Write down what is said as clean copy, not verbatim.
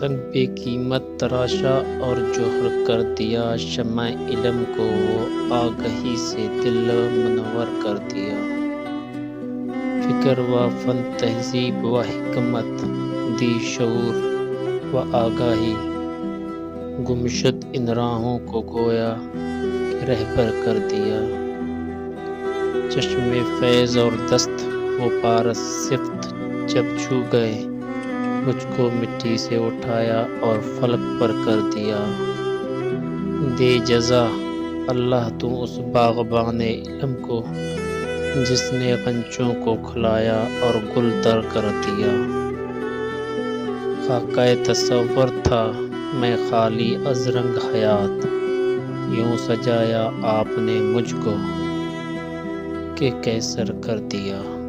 سنگ بے قیمت تراشا اور جوہر کر دیا، شمع علم کو وہ آگہی سے دل منور کر دیا۔ فکر و فن، تہذیب و حکمت، دی شعور و آگاہی، گمشد ان راہوں کو گویا کہ رہبر کر دیا۔ چشم فیض اور دست وہ پارس صفت جب چھو گئے، مجھ کو مٹی سے اٹھایا اور فلک پر کر دیا۔ دے جزا اللہ تو اس باغبان علم کو، جس نے غنچوں کو کھلایا اور گل تر کر دیا۔ خاکہ تصور تھا میں خالی از رنگ حیات، یوں سجایا آپ نے مجھ کو کہ قیصر کر دیا۔